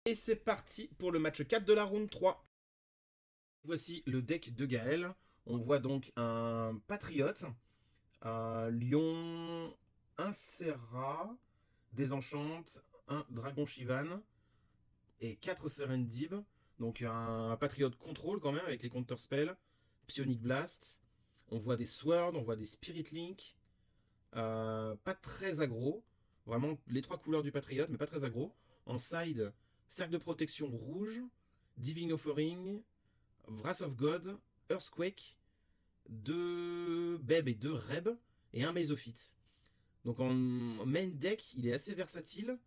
Et c'est parti pour le match 4 de la round 3. Voici le deck de Gaël. On voit donc un Patriote, un Lion, un Serra, des Enchantes, un Dragon Shivan et 4 Serendib. Donc un Patriote contrôle quand même avec les counter spells, Psionic Blast. On voit des Swords, on voit des Spirit Link. Pas très aggro. Vraiment les trois couleurs du Patriote, mais pas très aggro. En side, cercle de protection rouge, Divine Offering, Wrath of God, Earthquake, 2 Beb et 2 Reb, et un Mesophyte. Donc en main deck, il est assez versatile.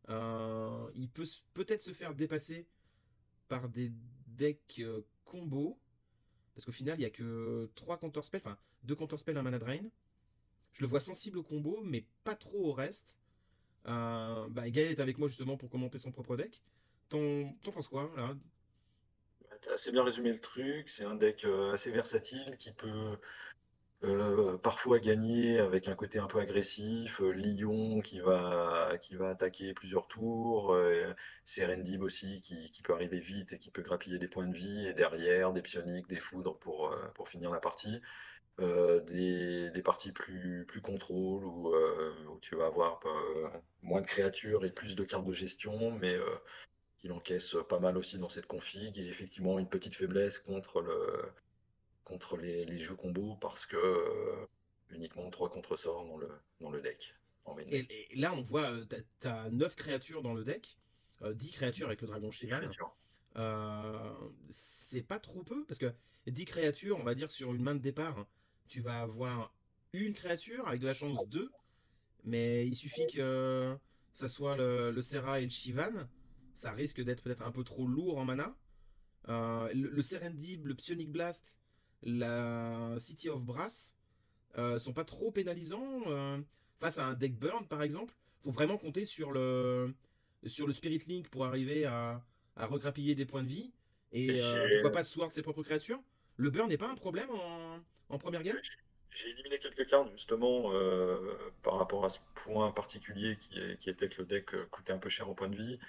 Il peut peut-être se faire dépasser par des decks combo. Parce qu'au final, il n'y a que 3 counterspells, enfin 2 counterspells, un mana drain. Je le vois sensible au combo, mais pas trop au reste. Gaël est avec moi justement pour commenter son propre deck. T'en penses quoi là? T'as assez bien résumé le truc, c'est un deck assez versatile qui peut parfois gagner avec un côté un peu agressif, Lion qui va attaquer plusieurs tours, Serendib aussi qui peut arriver vite et qui peut grappiller des points de vie, et derrière des psioniques, des foudres pour finir la partie. Des parties plus contrôle où tu vas avoir moins de créatures et plus de cartes de gestion, mais il encaisse pas mal aussi dans cette config, et effectivement une petite faiblesse contre les jeux combos parce que uniquement 3 contre-sorts dans le deck, en main deck. Et là, on voit, t'as 9 créatures dans le deck, 10 créatures avec le dragon 10 Shivan. créatures. Euh, c'est pas trop peu, parce que 10 créatures, on va dire sur une main de départ, tu vas avoir une créature avec de la chance 2, mais il suffit que ça soit le Serra et le Shivan, ça risque d'être peut-être un peu trop lourd en mana. Le Serendib, le Psionic Blast, la City of Brass sont pas trop pénalisants face à un deck burn par exemple. Faut vraiment compter sur le Spirit Link pour arriver à regrappiller des points de vie et pourquoi J'ai pas sword ses propres créatures. Le burn n'est pas un problème en première game. j'ai éliminé quelques cartes justement par rapport à ce point particulier qui était que le deck coûtait un peu cher au point de vie.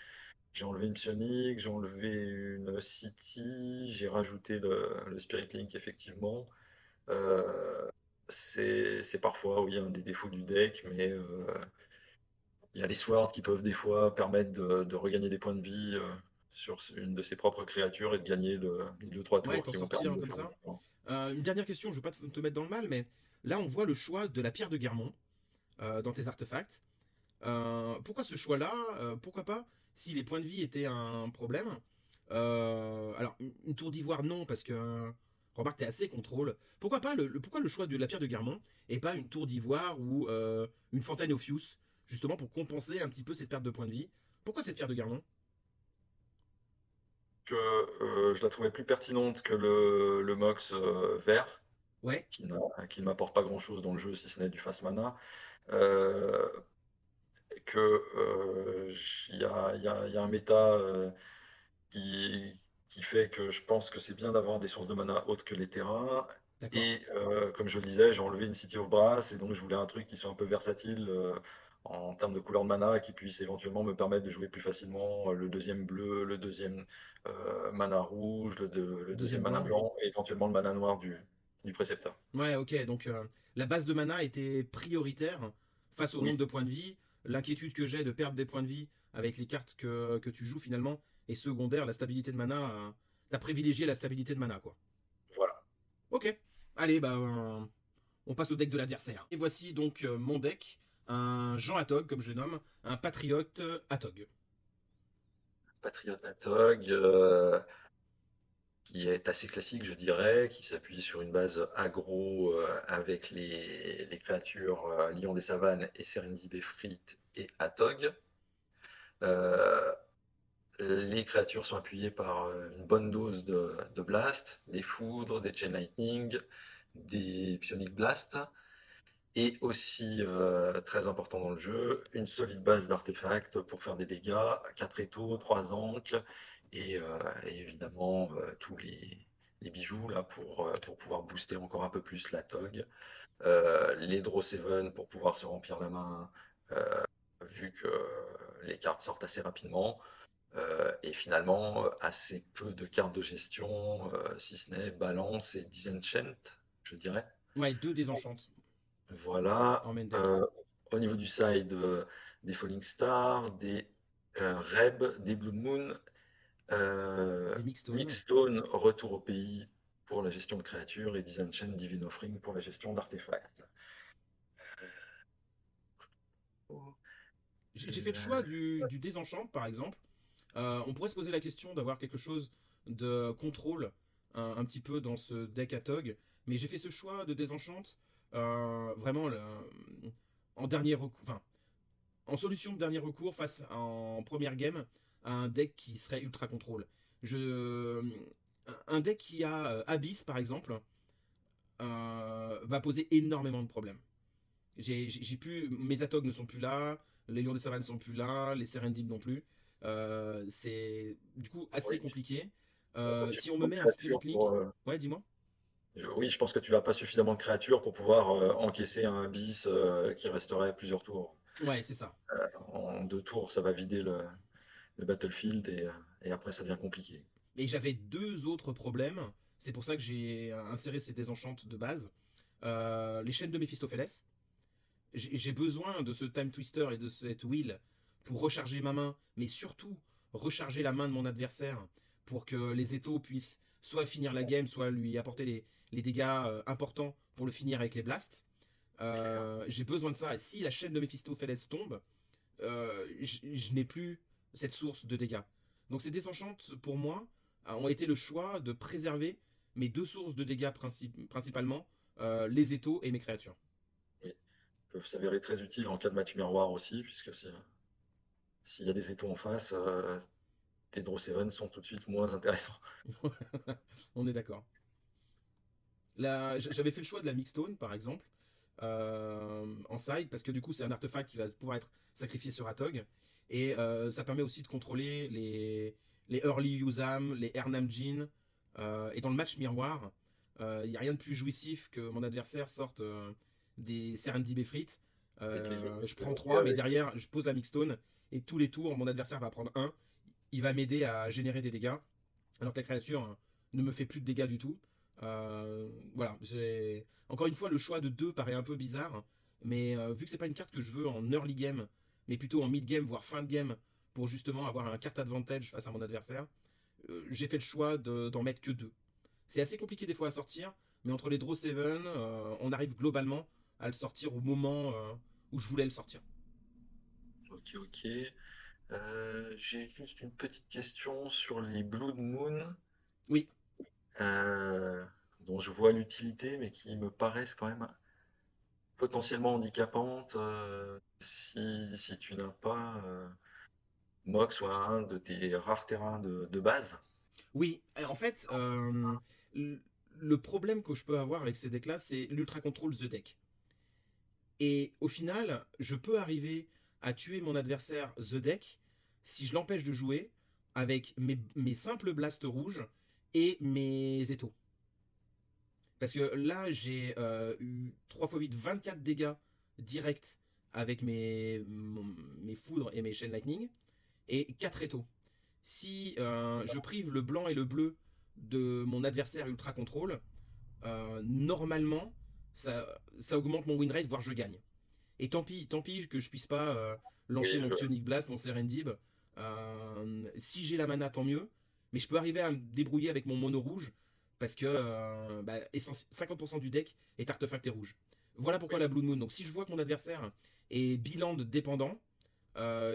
J'ai enlevé une Psionic, j'ai enlevé une City, j'ai rajouté le Spirit Link effectivement. Euh, c'est parfois, oui, un des défauts du deck, mais il y a les swords qui peuvent des fois permettre de regagner des points de vie sur une de ses propres créatures et de gagner les 2-3 Ouais, tours t'en qui vont sortir permettre de comme faire le ça. point. Une dernière question, je veux pas te mettre dans le mal, mais là on voit le choix de la pierre de Guermont dans tes artefacts. Pourquoi ce choix-là Pourquoi pas si les points de vie étaient un problème. Alors, une tour d'ivoire, non, parce que. Remarque, t'es assez contrôle. Pourquoi pas pourquoi le choix de la pierre de Guermont et pas une tour d'ivoire ou une fontaine Ophius, justement pour compenser un petit peu cette perte de points de vie. Pourquoi cette pierre de Guermont? Que je la trouvais plus pertinente que le Mox vert, Ouais, qui ne m'apporte pas grand-chose dans le jeu si ce n'est du fast mana. Euh, que il y a un méta qui fait que je pense que c'est bien d'avoir des sources de mana autres que les terrains. d'accord. Et comme je le disais, j'ai enlevé une City of Brass, et donc je voulais un truc qui soit un peu versatile en termes de couleur de mana, et qui puisse éventuellement me permettre de jouer plus facilement le deuxième bleu, le deuxième mana rouge, le deuxième Deuxième mana blanc. blanc, et éventuellement le mana noir du précepteur. Ouais, ok, donc la base de mana était prioritaire face au nombre Oui, de points de vie. L'inquiétude que j'ai de perdre des points de vie avec les cartes que tu joues finalement est secondaire. La stabilité de mana, t'as privilégié la stabilité de mana, quoi. voilà. Ok, allez, on passe au deck de l'adversaire. Et voici donc mon deck, un Jean Atog, comme je le nomme, un patriote Atog. Patriot Atog, qui est assez classique, je dirais, qui s'appuie sur une base aggro avec les créatures Lion des Savanes et Serendib Efrit et Atog. Euh, les créatures sont appuyées par une bonne dose de blast, des foudres, des chain lightning, des psionic blast, et aussi, très important dans le jeu, une solide base d'artefacts pour faire des dégâts, 4 étaux, 3 ancres, et évidemment tous les bijoux là pour pouvoir booster encore un peu plus la TOG. Les Draw 7 pour pouvoir se remplir la main, vu que les cartes sortent assez rapidement. Et finalement, assez peu de cartes de gestion, si ce n'est Balance et Disenchant, je dirais. Ouais, 2 désenchantes Voilà. en main deck. Au niveau du side, des Falling Stars, des Reb, des Blood Moon, Des Mixstone. Mixstone, Retour au pays pour la gestion de créatures, et Disenchant, Divine Offering pour la gestion d'artefacts. J'ai fait le choix du désenchant, par exemple. On pourrait se poser la question d'avoir quelque chose de contrôle un petit peu dans ce deck à Tog, mais j'ai fait ce choix de désenchant vraiment en dernier recours, enfin, en solution de dernier recours face en première game à un deck qui serait ultra contrôle. Un deck qui a Abyss par exemple va poser énormément de problèmes. Mes Atog ne sont plus là, les Lions de Savane ne sont plus là, les Serendib non plus. C'est du coup assez Oui, compliqué. tu Si on me manques met de un Spirit créatures Link, ouais, dis-moi. Oui, je pense que tu n'as pas suffisamment de créatures pour pouvoir encaisser un Abyss qui resterait plusieurs tours. Ouais, c'est ça. En 2 tours, ça va vider le battlefield et après ça devient compliqué. Et j'avais 2 autres problèmes. C'est pour ça que j'ai inséré ces désenchantes de base. Les chaînes de Mephistopheles. J'ai besoin de ce Time Twister et de cette wheel pour recharger ma main, mais surtout recharger la main de mon adversaire pour que les étaux puissent soit finir la game, soit lui apporter les dégâts importants pour le finir avec les blasts. J'ai besoin de ça. Et si la chaîne de Mephistopheles tombe, je n'ai plus cette source de dégâts. Donc ces désenchantes, pour moi, ont été le choix de préserver mes 2 sources de dégâts principalement, les étaux et mes créatures. Oui, ils peuvent s'avérer très utiles en cas de match miroir aussi, puisque s'il y a des étaux en face, tes Draw 7 sont tout de suite moins intéressants. On est d'accord. J'avais fait le choix de la Mixstone, par exemple, en side, parce que du coup, c'est un artefact qui va pouvoir être sacrifié sur Atog. Et ça permet aussi de contrôler les Early Usam, les Ernamjin. Et dans le match miroir, il n'y a rien de plus jouissif que mon adversaire sorte des Serendib Efrit. Faites les Je prends jeux 3, mais avec. derrière, je pose la Mixstone. Et tous les tours, mon adversaire va prendre 1. Il va m'aider à générer des dégâts alors que la créature ne me fait plus de dégâts du tout. Voilà, encore une fois, le choix de 2 paraît un peu bizarre, mais vu que c'est pas une carte que je veux en early game, mais plutôt en mid game, voire fin de game, pour justement avoir un carte advantage face à mon adversaire, j'ai fait le choix d'en mettre que 2. C'est assez compliqué des fois à sortir, mais entre les draw 7, on arrive globalement à le sortir au moment où je voulais le sortir. Ok, ok. J'ai juste une petite question sur les Blood Moon, Oui, euh, dont je vois l'utilité, mais qui me paraissent quand même potentiellement handicapantes si tu n'as pas Mox ou un de tes rares terrains de base. oui. En fait, le problème que je peux avoir avec ces decks-là, c'est l'Ultra Control The Deck. Et au final, je peux arriver à tuer mon adversaire The Deck si je l'empêche de jouer avec mes simples blasts rouges et mes étaux. Parce que là, j'ai eu 3 x 8, 24 dégâts directs avec mes foudres et mes chaînes lightning, et 4 étaux. Si je prive le blanc et le bleu de mon adversaire ultra contrôle, normalement, ça augmente mon win rate, voire je gagne. Et tant pis que je puisse pas lancer Oui, mon Psionic Blast, mon Serendib. Si j'ai la mana, tant mieux. Mais je peux arriver à me débrouiller avec mon mono rouge parce que 50% du deck est artefact et rouge. Voilà pourquoi la Blue Moon. Donc si je vois que mon adversaire est biland dépendant,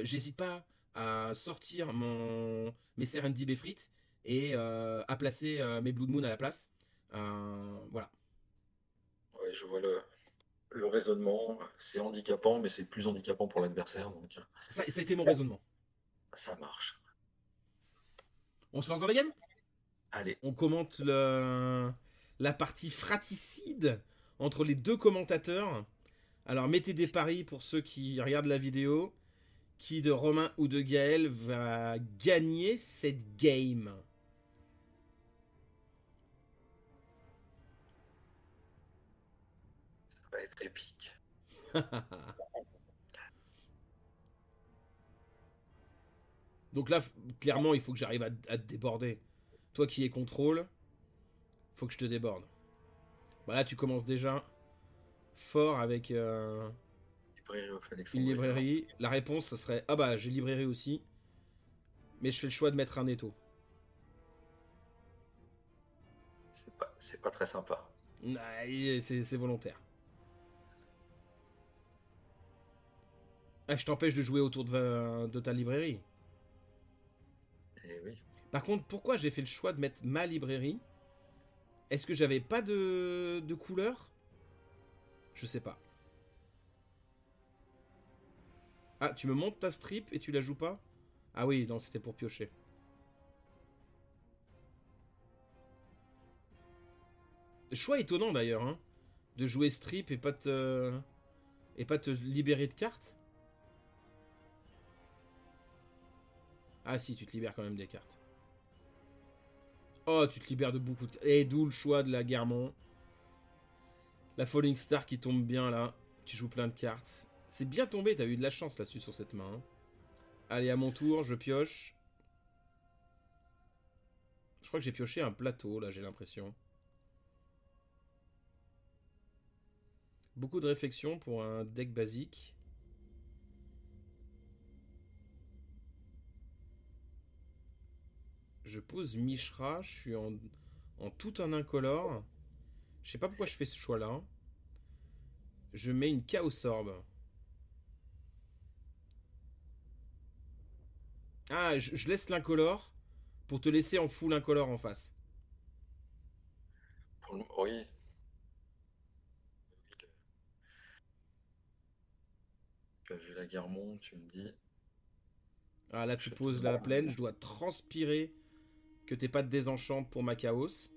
j'hésite pas à sortir mes Serendib et Frit et à placer mes Blood Moon à la place. Voilà. ouais, je vois le raisonnement. C'est handicapant, mais c'est plus handicapant pour l'adversaire, donc Ça a été mon raisonnement. ça marche. On se lance dans la game. Allez, On commente la partie fratricide entre les 2 commentateurs. Alors mettez des paris pour ceux qui regardent la vidéo. Qui de Romain ou de Gaël va gagner cette game? ça va être épique. Donc là, clairement, il faut que j'arrive à te déborder. Toi qui es contrôle, faut que je te déborde. Voilà, tu commences déjà fort avec Librairie of une Alexandria. librairie. La réponse, ça serait ah bah j'ai librairie aussi, mais je fais le choix de mettre un étau. C'est pas très sympa. Ah, c'est volontaire. Ah, je t'empêche de jouer autour de ta librairie. Et oui. Par contre, pourquoi j'ai fait le choix de mettre ma librairie? Est-ce que j'avais pas de couleur? Je sais pas. Ah, tu me montes ta strip et tu la joues pas? Ah oui, non, c'était pour piocher. Choix étonnant d'ailleurs, hein, de jouer strip et pas te libérer de cartes. Ah si, tu te libères quand même des cartes. Oh, tu te libères de beaucoup de... Et d'où le choix de la Guermont. La Falling Star qui tombe bien là. Tu joues plein de cartes. C'est bien tombé, t'as eu de la chance là-dessus sur cette main. Hein. Allez, à mon tour, je pioche. Je crois que j'ai pioché un plateau là, j'ai l'impression. Beaucoup de réflexion pour un deck basique. Je pose Mishra, je suis en tout un incolore. Je sais pas pourquoi je fais ce choix-là. Je mets une Chaos Orb. Ah, je laisse l'incolore pour te laisser en full incolore en face. Oui. Tu as vu la Guermont, tu me dis. Ah, là, tu Je te poses la plaine. Je dois transpirer que t'aies pas de désenchant pour ma Chaos.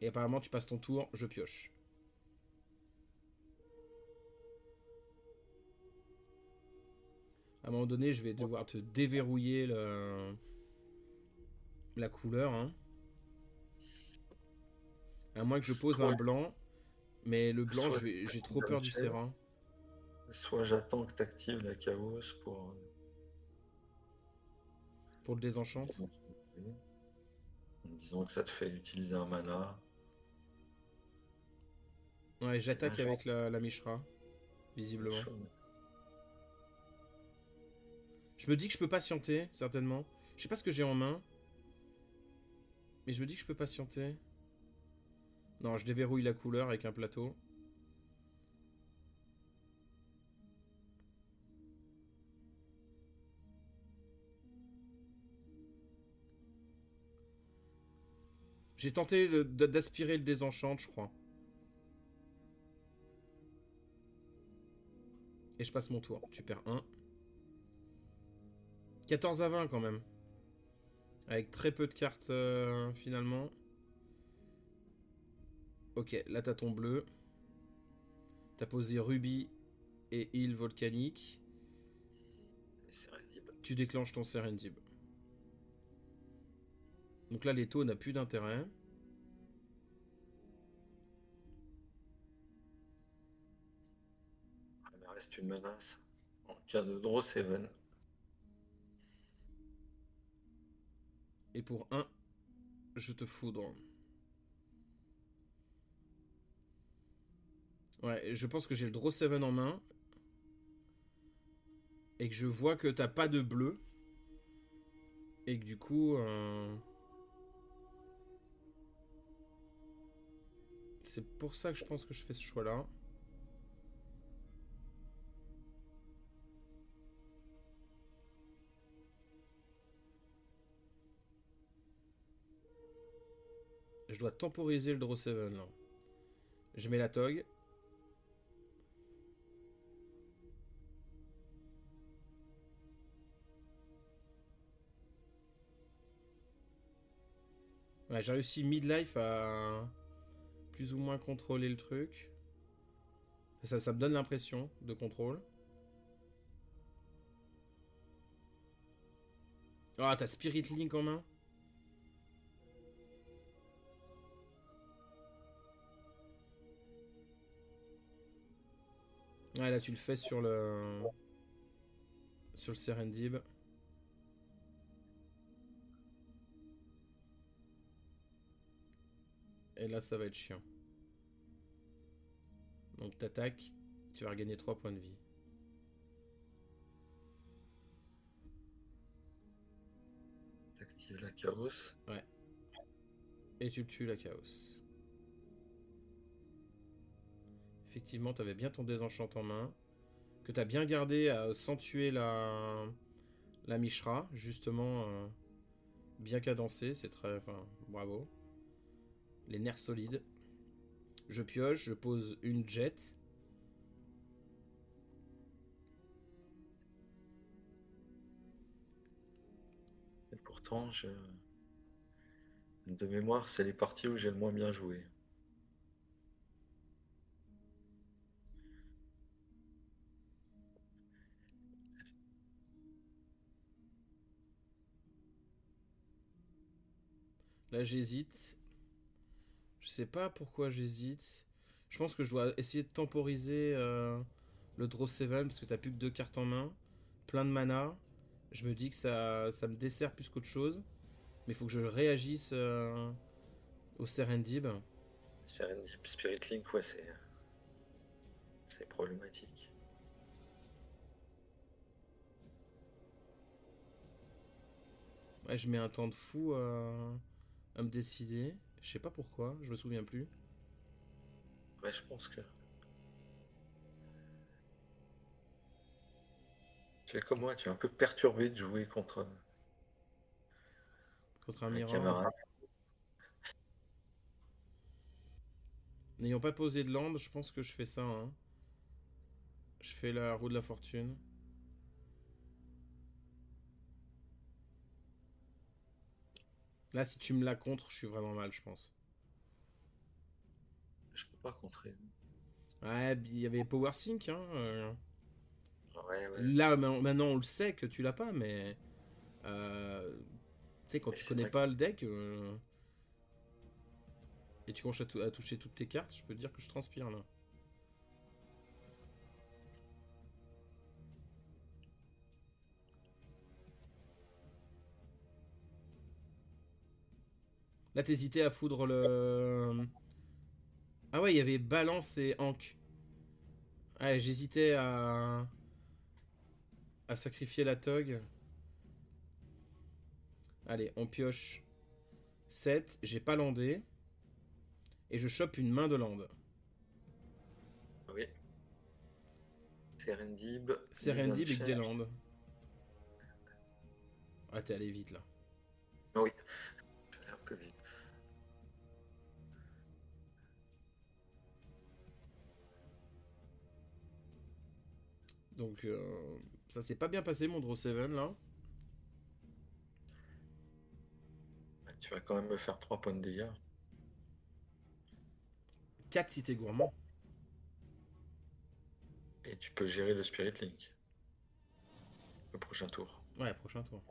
Et apparemment, tu passes ton tour, je pioche. À un moment donné, je vais devoir te déverrouiller la couleur. Hein. À moins que je pose un Soit, blanc. Mais le blanc, soit, j'ai trop peur du Serra. soit j'attends que tu actives la Chaos pour. Pour le désenchante. En disant que ça te fait utiliser un mana. Ouais, Et là, j'attaque avec la Mishra. Visiblement. Je me dis que je peux patienter, certainement. Je sais pas ce que j'ai en main. Mais je me dis que je peux patienter. Non, je déverrouille la couleur avec un plateau. J'ai tenté d'aspirer le désenchant, je crois. Et je passe mon tour. Tu perds 1. 14 à 20 quand même. Avec très peu de cartes finalement. Ok, là t'as ton bleu. T'as posé rubis et île volcanique. Tu déclenches ton Serendib. Donc là l'étau n'a plus d'intérêt. Il me reste une menace. En cas de draw 7. Et pour 1, je te foudre. Ouais, je pense que j'ai le draw 7 en main. Et que je vois que t'as pas de bleu. Et que du coup... c'est pour ça que je pense que je fais ce choix-là. Je dois temporiser le draw 7 là. Je mets la tog. Ouais, j'ai réussi midlife à plus ou moins contrôler le truc. Ça me donne l'impression de contrôle. Ah, t'as Spirit Link en main? Ouais, là tu le fais sur le... Sur le Serendib. Et là ça va être chiant. Donc t'attaques, tu vas regagner 3 points de vie. T'actives la chaos. Ouais. Et tu le tues la chaos. Effectivement, t'avais bien ton désenchant en main. Que t'as bien gardé sans tuer la Mishra. Justement, bien cadencé. C'est très... Enfin, bravo. Les nerfs solides. Je pioche, je pose une jet. Et pourtant, de mémoire, c'est les parties où j'ai le moins bien joué. Là, j'hésite. Je sais pas pourquoi j'hésite. Je pense que je dois essayer de temporiser le draw 7 parce que t'as plus que 2 cartes en main. Plein de mana. Je me dis que ça me dessert plus qu'autre chose. Mais il faut que je réagisse au Serendib. Serendip, Spirit Link, ouais, c'est problématique. Ouais, je mets un temps de fou à me décider. Je sais pas pourquoi, je me souviens plus. Ouais, je pense que... Tu es comme moi, tu es un peu perturbé de jouer contre Contre un un Mirror. camarade. N'ayant pas posé de land, je pense que je fais ça. Hein. Je fais la roue de la fortune. Là, si tu me la contres, je suis vraiment mal, je pense. Je peux pas contrer. Ouais, il y avait Power Sync. Hein, Ouais, ouais. Là, maintenant, on le sait que tu l'as pas, mais. Tu sais, quand Mais tu c'est connais vrai pas le deck et tu commences à toucher toutes tes cartes, je peux te dire que je transpire là. Là, t'hésitais à foudre le. Ah ouais, il y avait Balance et Ankh. Ouais, j'hésitais à sacrifier la Tog. Allez, on pioche 7. J'ai pas landé. Et je chope une main de land. que... Oui. Serendib, Serendib et que Disanche. des landes. Ah, t'es allé vite là. Oui, je vais aller un peu vite. Donc, ça s'est pas bien passé mon draw 7 là. Tu vas quand même me faire 3 points de dégâts. 4 si t'es gourmand. Et tu peux gérer le Spirit Link. Le prochain tour. Ouais, prochain tour.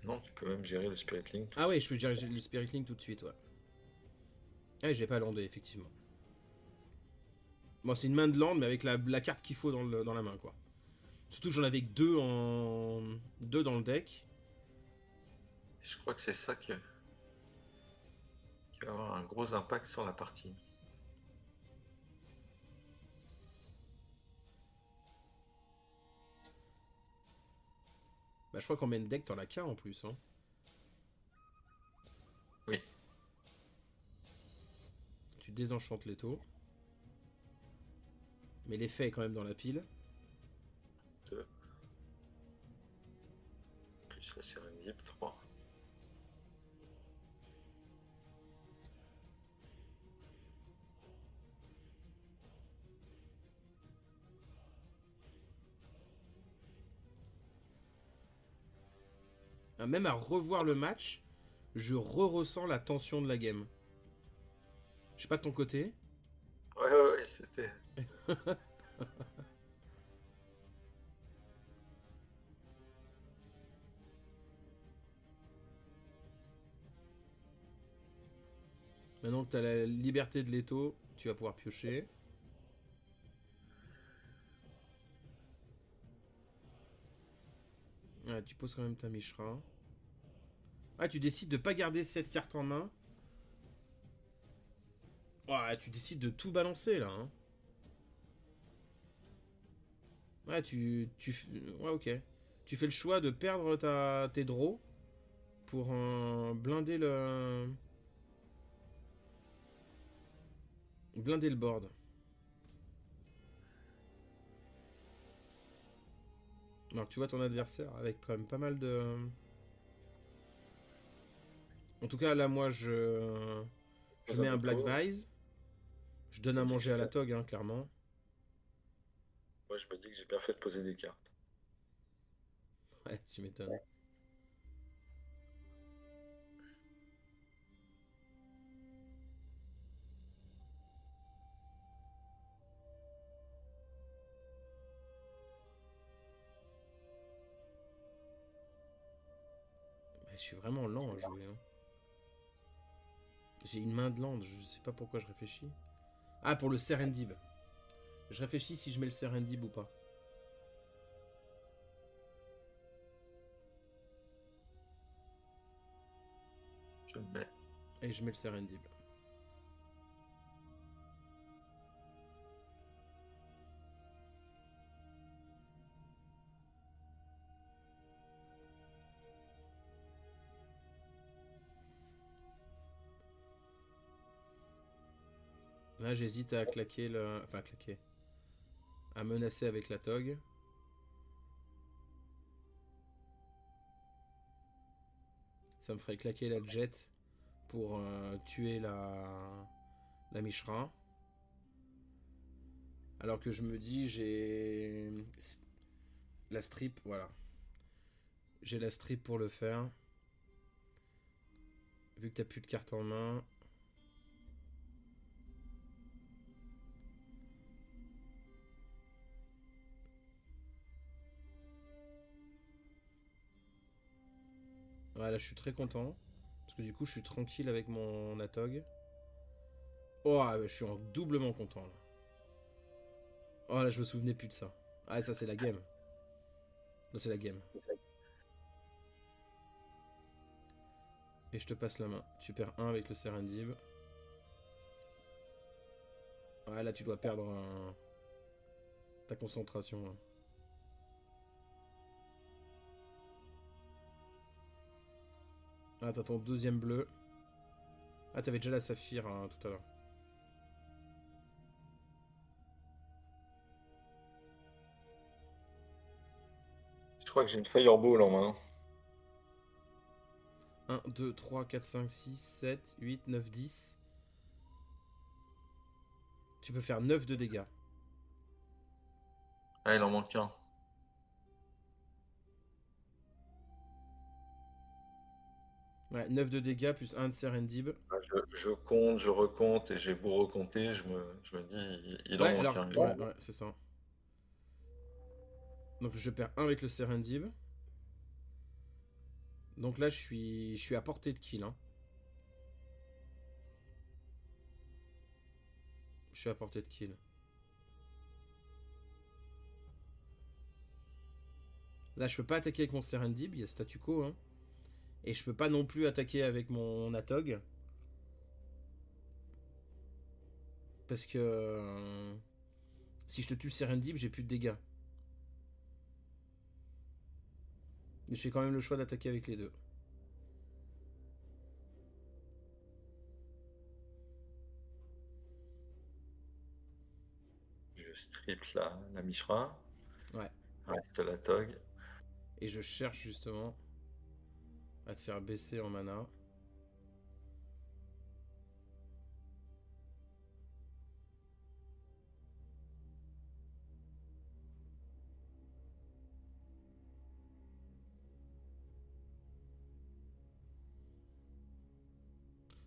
Non, tu peux même gérer le Spirit Link tout de Ah ouais, suite. je peux gérer le Spirit Link tout de suite, ouais. Ah, j'ai pas landé, effectivement. Bon, c'est une main de land, mais avec la carte qu'il faut dans la main, quoi. Surtout que j'en avais que 2 2 dans le deck. Je crois que c'est ça qui va avoir un gros impact sur la partie. Bah, je crois qu'en main deck, t'en as qu'un en plus, hein. Oui. Tu désenchantes les taux. Mais l'effet est quand même dans la pile. 2. Plus le Serendip, 3. Ah, même à revoir le match, je re-ressens la tension de la game. Je sais pas de ton côté. Ouais, ouais, ouais. ouais, c'était. Maintenant que tu as la liberté de l'étau, tu vas pouvoir piocher. Ah, tu poses quand même ta Mishra. Ah, tu décides de pas garder cette carte en main. Ouais, tu décides de tout balancer là. Hein. Ouais, Ouais, ok. Tu fais le choix de perdre tes draws pour blinder blinder le board. Alors tu vois ton adversaire avec quand même pas mal de... En tout cas là moi je Pose mets un un Black étau. Vise. Je donne Je à me dis que manger j'ai à la bien... tog hein, clairement. Moi, je me dis que j'ai bien fait de poser des cartes. Ouais, tu m'étonnes. Bah, je suis vraiment lent à jouer. Hein. J'ai une main de land, je sais pas pourquoi je réfléchis. Ah, pour le Serendib. Je réfléchis si je mets le Serendib ou pas. Je le mets. Et je mets le Serendib. Là, j'hésite à claquer le... Enfin, à claquer. À menacer avec la tog. Ça me ferait claquer la jet pour tuer la Mishra. Alors que je me dis, j'ai la strip, voilà. J'ai la strip pour le faire. Vu que t'as plus de cartes en main. Ouais, là, je suis très content. Parce que du coup, je suis tranquille avec mon Atog. Oh, ouais, je suis en doublement content, là. Oh, là, je me souvenais plus de ça. Ah, ça, c'est la game. Ça, c'est la game. Et je te passe la main. Tu perds 1 avec le Serendib. Ouais, là, tu dois perdre ta concentration. Là. Ah, t'as ton deuxième bleu. Ah, t'avais déjà la saphir hein, tout à l'heure. Je crois que j'ai une Fireball en main. 1, 2, 3, 4, 5, 6, 7, 8, 9, 10. Tu peux faire 9 de dégâts. Ah, il en manque un. Ouais, 9 de dégâts plus 1 de Serendib. Ah, je compte, je recompte et j'ai beau recompter, je me dis, il en Ouais, manque alors, un. ouais, c'est ça. Donc je perds 1 avec le Serendib. Donc là, je suis à portée de kill. Hein. Je suis à portée de kill. Là, je peux pas attaquer avec mon Serendib, il y a statu quo. Hein. Et je peux pas non plus attaquer avec mon Atog. Parce que si je te tue le Serendib, j'ai plus de dégâts. Mais je fais quand même le choix d'attaquer avec les deux. Je strip la Mishra. Ouais. Reste la Tog. Et je cherche justement à te faire baisser en mana.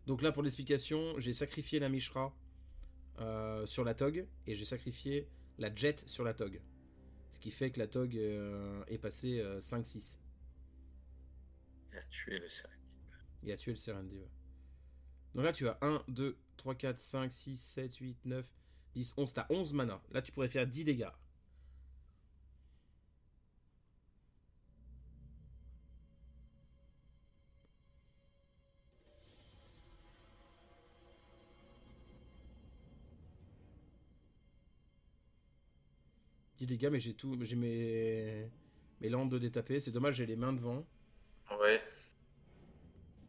Donc là, pour l'explication, j'ai sacrifié la Mishra sur la Tog et j'ai sacrifié la Jet sur la Tog. Ce qui fait que la Tog est passée 5-6. Il a tué le Serendib. Il a tué le Serendib. Donc là, tu as 1, 2, 3, 4, 5, 6, 7, 8, 9, 10, 11. T'as 11 mana. Là, tu pourrais faire 10 dégâts. Dégâts, mais j'ai tout. J'ai mes landes de détaper. C'est dommage, j'ai les mains devant. Ouais.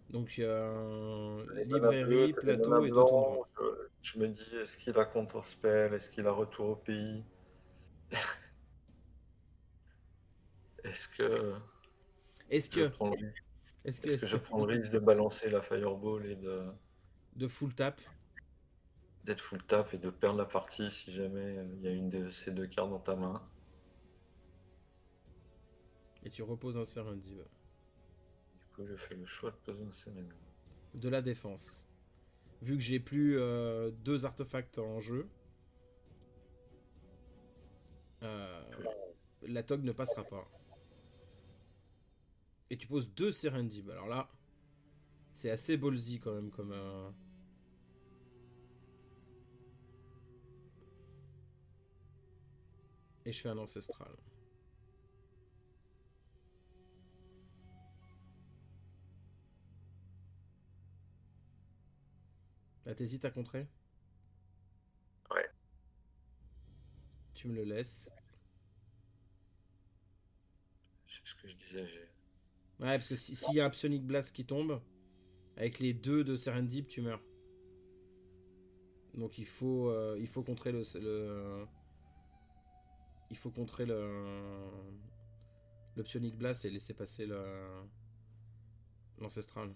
Donc, Les manas bleues, librairie, t'as les manas plateau et toi tourne blancs. devant. Je me dis, est-ce qu'il a counterspell? Est-ce qu'il a retour au pays? Est-ce que Est-ce je que. prends le... Est-ce que. Est-ce que Est-ce je que. prends le risque de balancer la Fireball et De full tap. d'être full tap et de perdre la partie si jamais il y a une de ces deux cartes dans ta main? Et tu reposes un Serendib. Du coup, je fais le choix de poser un Serendib. De la défense. Vu que j'ai plus 2 artefacts en jeu, euh, la Tog ne passera pas. Et tu poses 2 Serendib. Alors là, c'est assez ballsy quand même comme. Et je fais un ancestral. Là, t'hésites à contrer? Ouais. Tu me le laisses. C'est ce que je disais. Ouais, parce que s'il y a un Psionic Blast qui tombe, avec les 2 de Serendib, tu meurs. Donc il faut contrer il faut contrer le Psionic Blast et laisser passer l'ancestral.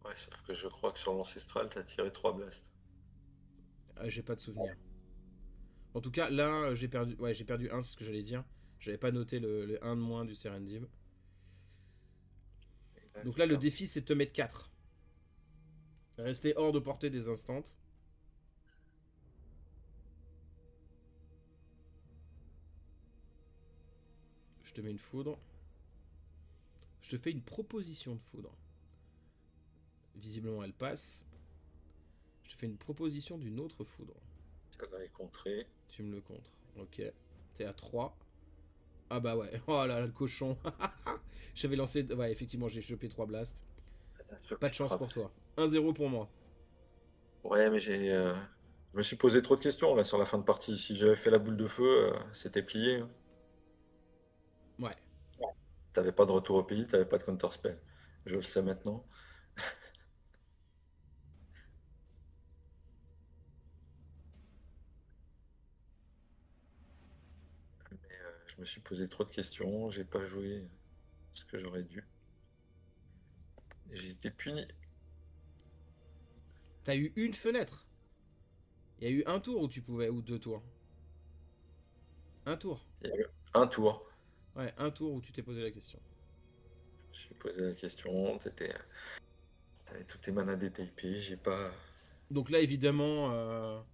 Ouais, sauf que je crois que sur l'ancestral, t'as tiré 3 blasts. J'ai pas de souvenir. En tout cas, là, j'ai perdu. Ouais, j'ai perdu 1, c'est ce que j'allais dire. J'avais pas noté le 1 de moins du Serendib. Donc là, le défi, c'est de te mettre 4. Rester hors de portée des instants. Je te mets une foudre. Je te fais une proposition de foudre. Visiblement, elle passe. Je te fais une proposition d'une autre foudre. Ça va est contré. Tu me le contres. Ok. T'es à 3. Ah bah ouais. Oh là là, le cochon. J'avais lancé. Ouais, effectivement, j'ai chopé 3 blasts. Pas de chance pour toi. 1-0 pour moi. Ouais, mais je me suis posé trop de questions là sur la fin de partie. Si j'avais fait la boule de feu, c'était plié, hein. Ouais. T'avais pas de retour au pays, t'avais pas de counterspell. Je le sais maintenant. Mais je me suis posé trop de questions, j'ai pas joué ce que j'aurais dû. Et j'ai été puni. T'as eu une fenêtre. Il y a eu un tour où tu pouvais. Ou 2 tours. Un tour. Il y a eu un tour. Ouais, un tour où tu t'es posé la question. Je me suis posé la question, t'avais toutes tes manas DTP, j'ai pas. Donc là, évidemment,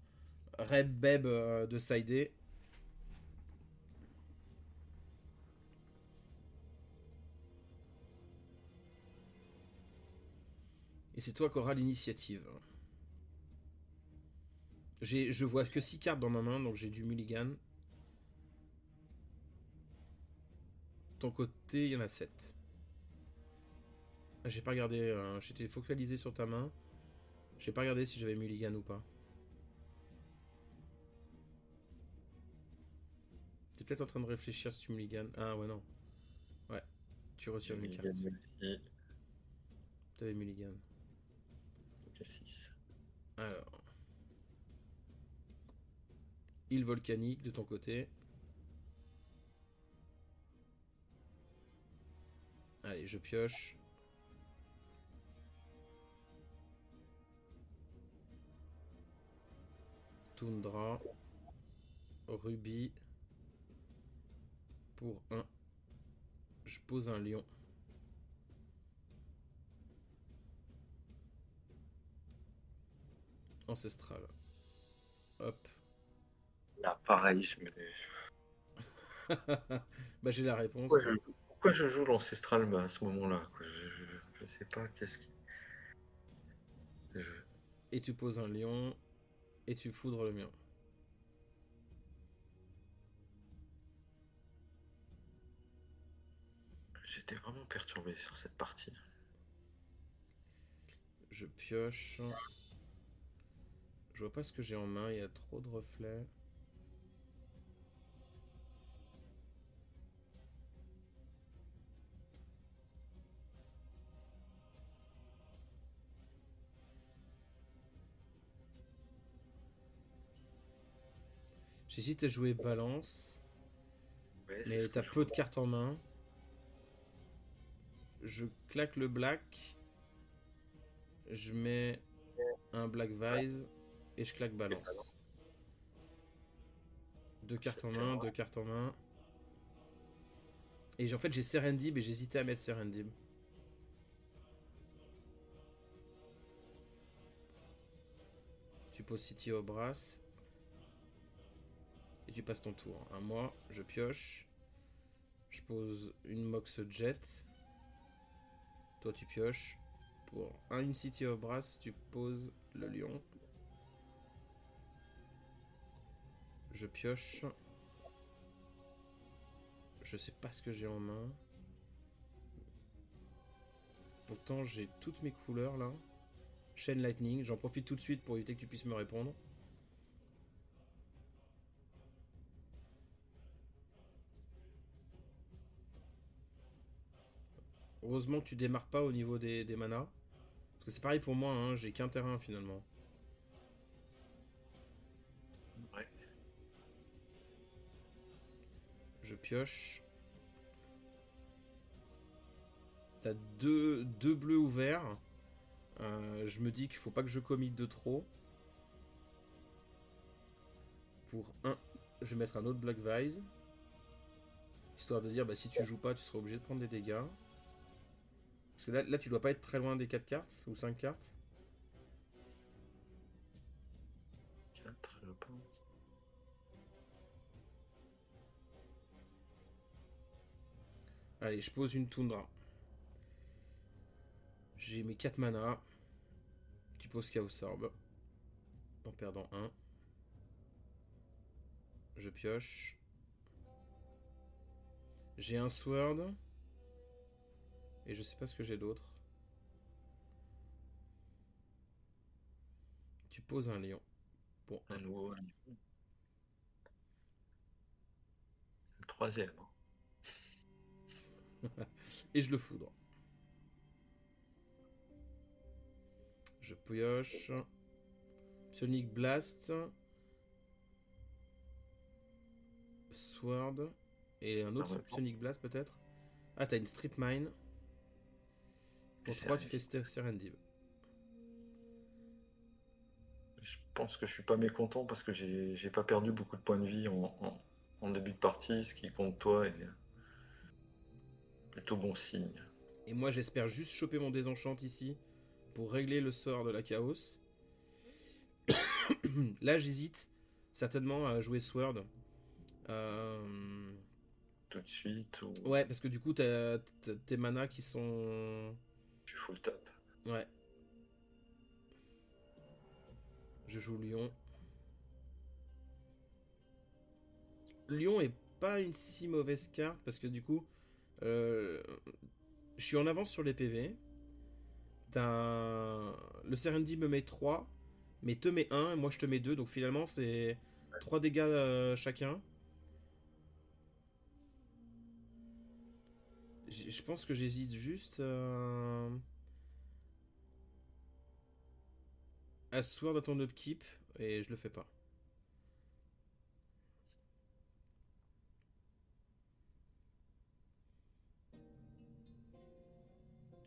Reb Beb de Sidé. Et c'est toi qui auras l'initiative. Je vois que 6 cartes dans ma main, donc j'ai du mulligan. De ton côté, il y en a 7. J'ai pas regardé, j'étais focalisé sur ta main. J'ai pas regardé si j'avais mulligan ou pas. T'es peut-être en train de réfléchir si tu mulligan. Ah ouais, non. Ouais, tu retires une carte. Aussi. T'avais mulligan. Ok, 6. Alors. Île volcanique de ton côté. Allez, je pioche. Toundra. Ruby. Pour 1. Je pose un lion. Ancestral. Hop. Là, pareil, Bah j'ai la réponse, moi. pourquoi je joue l'ancestral à ce moment-là, quoi. Je sais pas qu'est-ce qui. je- Et tu poses un lion, et tu foudres le mien. J'étais vraiment perturbé sur cette partie. Je pioche. Je vois pas ce que j'ai en main, il y a trop de reflets. J'hésite à jouer balance, Ouais, c'est mais ce que t'as je peu vois. de cartes en main. Je claque le black, je mets un black vise, et je claque Et bah non, balance. Deux c'est cartes le en main, terrain. deux cartes en main. Et en fait j'ai Serendib et j'hésitais à mettre Serendib. Tu poses City au Brass. Et tu passes ton tour. À moi, je pioche. Je pose une Mox Jet. Toi, tu pioches. Pour une City of Brass, tu poses le lion. Je pioche. Je sais pas ce que j'ai en main. Pourtant, j'ai toutes mes couleurs là. Chain Lightning. J'en profite tout de suite pour éviter que tu puisses me répondre. Heureusement que tu démarres pas au niveau des manas. Parce que c'est pareil pour moi, hein, j'ai qu'un terrain finalement. Ouais. Je pioche. T'as deux bleus ouverts. Je me dis qu'il faut pas que je commit de trop. Pour un, je vais mettre un autre Black Vise. Histoire de dire, bah, si tu joues pas, tu seras obligé de prendre des dégâts. Parce que là tu dois pas être très loin des 4 cartes ou 5 cartes. 4, je pense. Allez, je pose une Tundra. J'ai mes 4 manas. Tu poses Chaos Orb. En perdant un. Je pioche. J'ai un Sword. Et je sais pas ce que j'ai d'autre. Tu poses un lion. Pour Un un. nouveau. Le troisième, hein. Et je le foudre. Je pioche. Sonic Blast. Sword. Et un Ah autre ouais, bon. Sonic Blast peut-être. Ah, t'as une Strip Mine. Et Pour c'est 3, tu fais Serendib. Serendib. Je pense que je suis pas mécontent parce que j'ai pas perdu beaucoup de points de vie en début de partie, ce qui compte toi est plutôt bon signe. Et moi, j'espère juste choper mon désenchant ici pour régler le sort de la Chaos. Là, j'hésite certainement à jouer Sword. Euh, Tout de suite ou Ouais, parce que du coup, t'as tes manas qui sont. tu full top. Ouais, je joue Lion. Lion est pas une si mauvaise carte parce que du coup, euh, je suis en avance sur les PV. Le Serendi me met 3, mais te met 1, et moi je te mets 2, donc finalement c'est 3 dégâts chacun. Je pense que j'hésite juste à Sword à ton upkeep, et je le fais pas.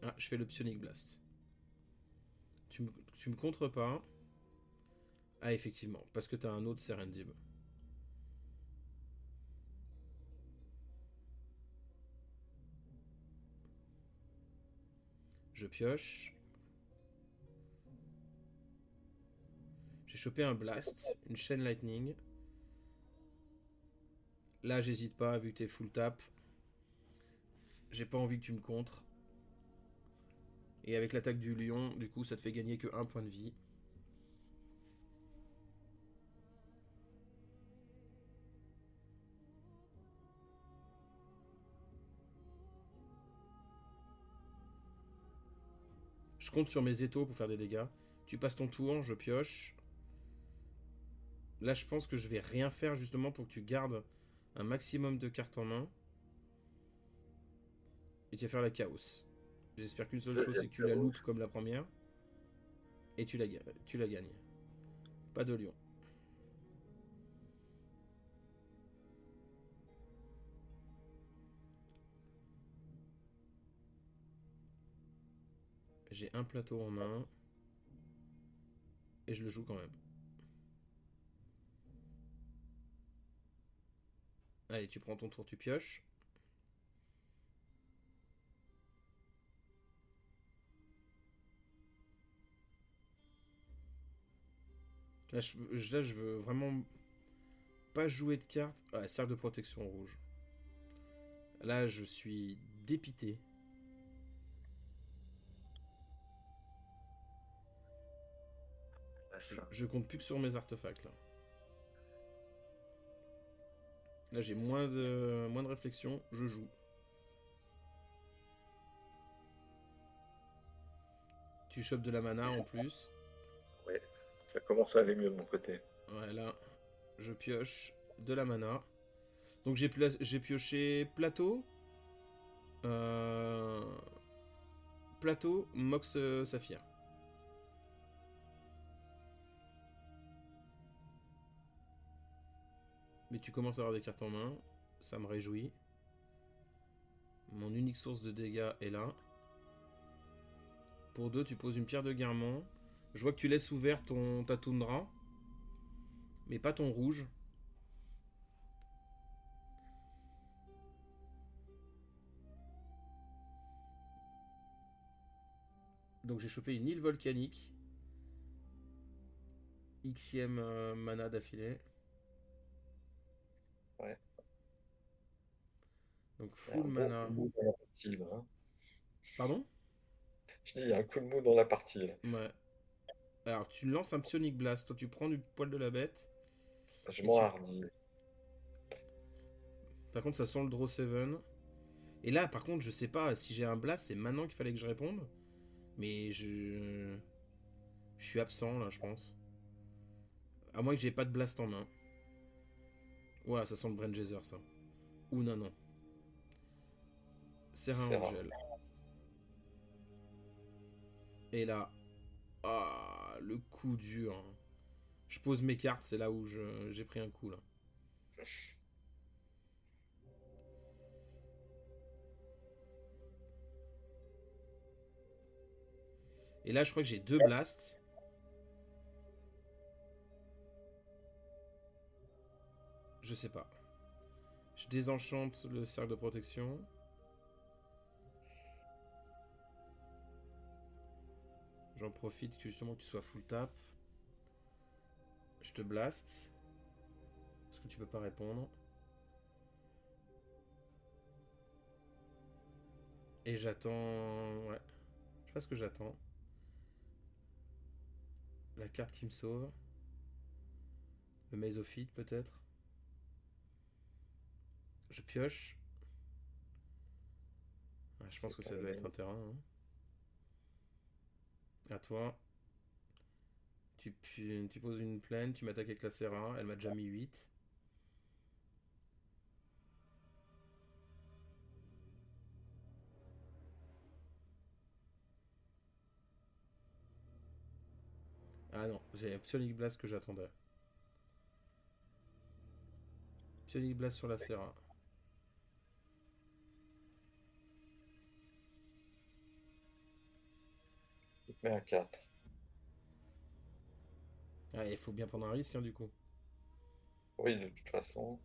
Ah, je fais le Psionic Blast. Tu me contres pas. Ah, effectivement, parce que t'as un autre Serendib. Je pioche. J'ai chopé un blast, une chaîne lightning. Là, j'hésite pas, vu que t'es full tap. J'ai pas envie que tu me contres. Et avec l'attaque du lion, du coup, ça te fait gagner que 1 point de vie. Je compte sur mes étaux pour faire des dégâts. Tu passes ton tour, je pioche. Là, je pense que je vais rien faire justement pour que tu gardes un maximum de cartes en main. Et tu vas faire la chaos. J'espère qu'une seule chose, c'est que tu la loupes comme la première. Et tu la gagnes. Pas de lion. J'ai un plateau en main. Et je le joue quand même. Allez, tu prends ton tour, tu pioches. Là, je veux vraiment pas jouer de cartes. Ah, cercle de protection rouge. Là, je suis dépité. Je compte plus que sur mes artefacts là. Là, j'ai moins de réflexion. Je joue. Tu chopes de la mana en plus. Ouais, ça commence à aller mieux de mon côté. Voilà. Je pioche de la mana. Donc j'ai pioché plateau. Euh, Plateau, Mox Saphir. Mais tu commences à avoir des cartes en main. Ça me réjouit. Mon unique source de dégâts est là. Pour 2, tu poses une pierre de guerrement. Je vois que tu laisses ouvert ta toundra. Mais pas ton rouge. Donc j'ai chopé une île volcanique. Xème mana d'affilée. Ouais. Donc full mana. Pardon? Je dis, il y a un coup de mou dans la partie. Là. Ouais. Alors tu lances un Psionic Blast. Toi tu prends du poil de la bête. Je Et m'en tu... hardis. Par contre ça sent le draw 7. Et là par contre je sais pas si j'ai un blast. C'est maintenant qu'il fallait que je réponde. Mais je... Je suis absent là je pense. À moins que j'ai pas de blast en main. Voilà, ça sent le Braingazer ça. Ou non, non. Serra Angel. Et là. Ah, le coup dur. Je pose mes cartes, c'est là où j'ai pris un coup là. Et là, je crois que j'ai 2 blasts. Je sais pas. Je désenchante le cercle de protection. J'en profite que justement que tu sois full tap. Je te blast. Parce que tu peux pas répondre. Et j'attends... Ouais. Je sais pas ce que j'attends. La carte qui me sauve. Le Mesophyte peut-être. Je pioche. Ah, je pense que ça doit être un terrain. Hein. À toi. Tu poses une plaine, tu m'attaques avec la Serra. Elle m'a déjà mis 8. Ah non, j'ai un Psionic Blast que j'attendais. Psionic Blast sur la Serra. Il te met un 4. Ah, il faut bien prendre un risque hein, du coup. Oui, de toute façon.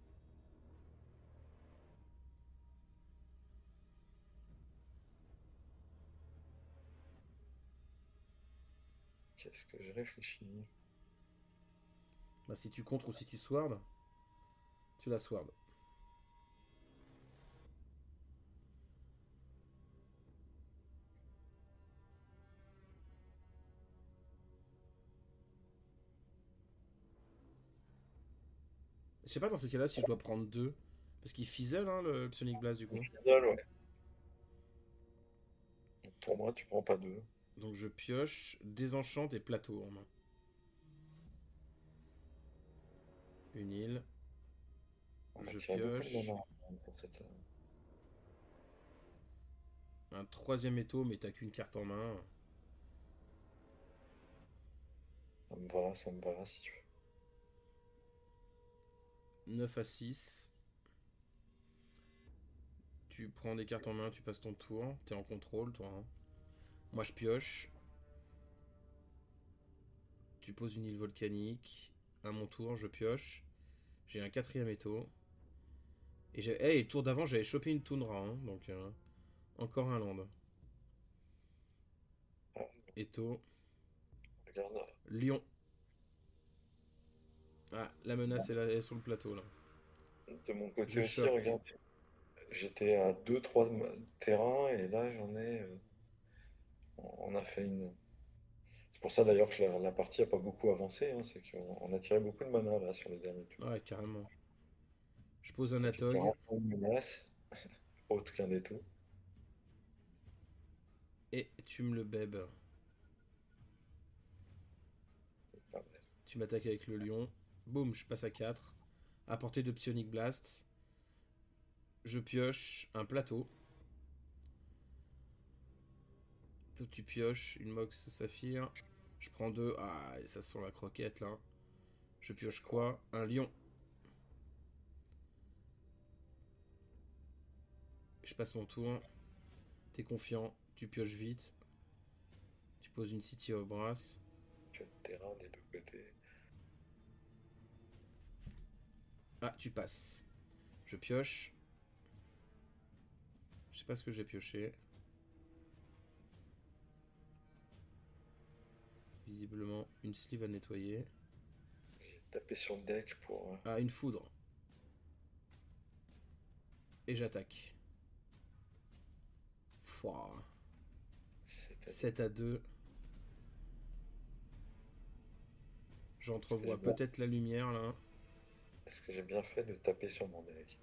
Qu'est-ce que je réfléchis? Bah, si tu contres ou si tu sword, tu la sword. Je sais pas dans ces cas-là si je dois prendre deux. Parce qu'il fizzle, hein, le Psionic Blast, du Au coup. final, ouais. Pour moi, tu prends pas deux. Donc je pioche, désenchante et plateau en main. Une île. On a Je tiré beaucoup de pioche. mana pour cette. Un troisième étau, mais t'as qu'une carte en main. Ça me va si tu 9 à 6. Tu prends des cartes en main, tu passes ton tour. T'es en contrôle, toi. Hein. Moi, je pioche. Tu poses une île volcanique. À mon tour, je pioche. J'ai un quatrième étau. Et tour d'avant, j'avais chopé une toundra. Hein, donc, encore un land. veux. Ah, Étau. regarde, Lion. Ah, la menace est, là, elle est sur le plateau, là. de mon côté Je aussi, chope. regarde, j'étais à deux trois terrains et là j'en ai. On a fait une. C'est pour ça d'ailleurs que la partie a pas beaucoup avancé, hein, c'est qu'on a tiré beaucoup de mana là sur les derniers tours. Ouais, carrément. Je pose un J'étais atog. enfin une menace, autre qu'un des tout. Et tu me le bèbes. Pas mal. Tu m'attaques avec le lion. Boum, je passe à 4. À portée de Psionic Blast. Je pioche un plateau. Toi, tu pioches une Mox Saphir. Je prends deux. Ah, et ça sent la croquette là. Je pioche quoi? Un lion. Je passe mon tour. T'es confiant. Tu pioches vite. Tu poses une City of Brass. Tu as le terrain des deux côtés. Ah, tu passes. Je pioche. Je sais pas ce que j'ai pioché. Visiblement, une sleeve à nettoyer. Taper sur le deck pour. Ah, une foudre. Et j'attaque. Fouah. 7 à 2. J'entrevois peut-être la lumière là. Est-ce que j'ai bien fait de taper sur mon deck?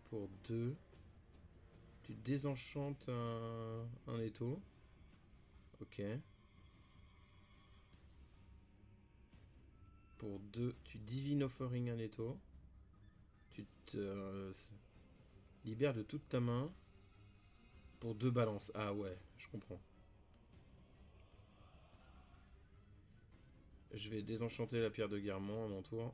Pour 2. Tu désenchantes un étau. Ok. Pour 2, tu divine offering un étau. Tu te libères de toute ta main. Pour 2 balances. Ah ouais, je comprends. Je vais désenchanter la pierre de Guermont à mon tour.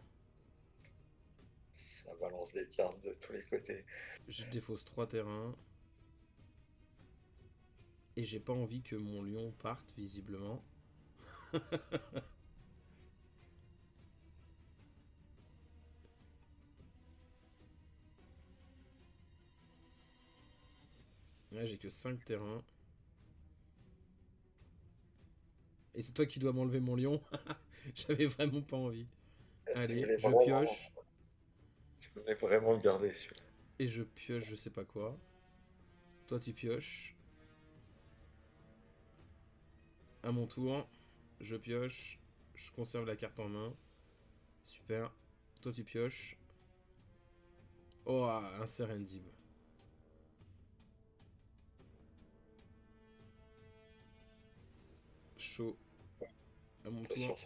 Ça balance des cartes de tous les côtés. Je défausse 3 terrains. Et j'ai pas envie que mon lion parte, visiblement. Ouais, j'ai que 5 terrains. Et c'est toi qui dois m'enlever mon lion. J'avais vraiment pas envie. Allez, je pioche. Je voulais vraiment le garder celui-là. Et je pioche je sais pas quoi. Toi tu pioches. À mon tour, je pioche. Je conserve la carte en main. Super. Toi tu pioches. Oh, un Serendib. Chaud. À mon tour,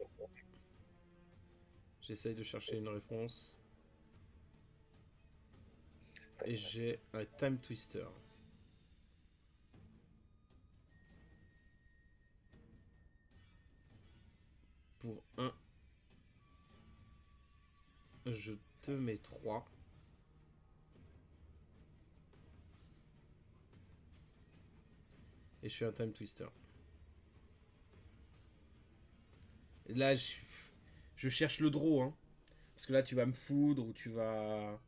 j'essaye de chercher une réponse. Et j'ai un Time Twister. Pour 1, je te mets 3. Et je fais un Time Twister. Et là, je cherche le draw. Hein. Parce que là, tu vas me foudre ou tu vas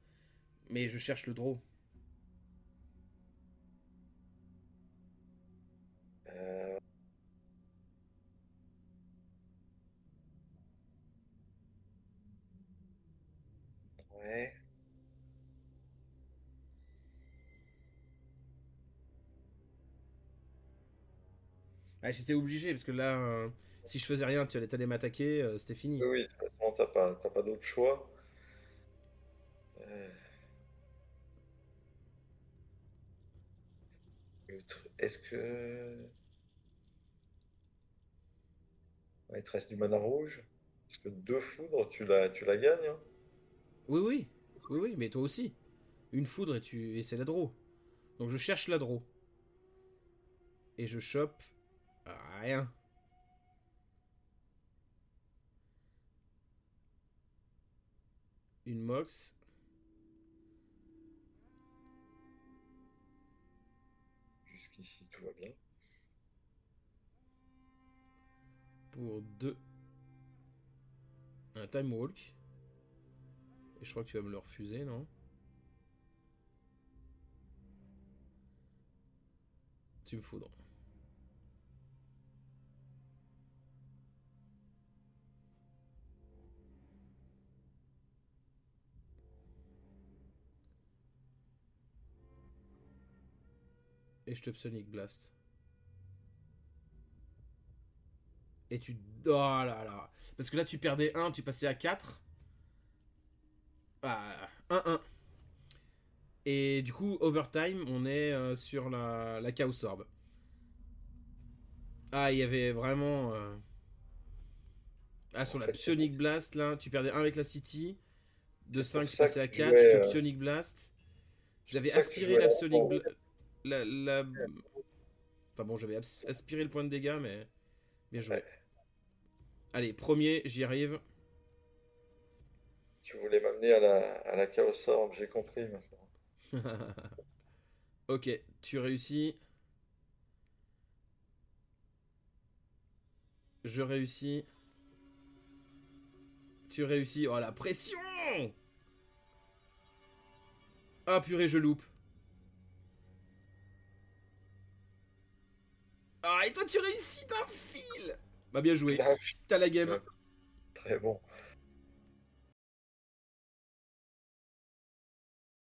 Mais je cherche le draw. Euh, ouais. Ah, j'étais obligé, parce que là, si je faisais rien, tu allais t'aller m'attaquer, c'était fini. Oui, oui, de toute façon, t'as pas d'autre choix. Euh, Est-ce que... Ouais, il te reste du mana rouge? Parce que deux foudres, tu la gagnes, hein. Oui, oui. Oui, oui, mais toi aussi. Une foudre et c'est la draw. Donc je cherche la draw. Et je chope rien. Une mox Jusqu'ici, tout va bien. pour 2. Un time walk. Et je crois que tu vas me le refuser, non? Tu me foudres. Et je te Sonic Blast. Et tu... Oh là là. Parce que là, tu perdais 1, tu passais à 4. Ah, 1-1. Et du coup, overtime, on est sur la Chaos Orb. Ah, il y avait vraiment... Ah, En sur la fait, c'est pour, Psionic Blast, là, tu perdais 1 avec la City. De c'est pour 5, tu ça passais que à tu 4, je jouais, te Psionic Blast. c'est pour J'avais ça que tu aspiré jouais la lentement. Psionic Blast... Enfin bon, j'avais aspiré le point de dégâts, mais bien joué. Ouais. Allez, premier, j'y arrive. Tu voulais m'amener à la Chaos Orb, j'ai compris maintenant. Ok, tu réussis. Je réussis. Tu réussis. Oh la pression! Ah purée, je loupe. Ah, et toi tu réussis d'un fil! Bah bien joué. Ah, T'as la game. oui, très bon.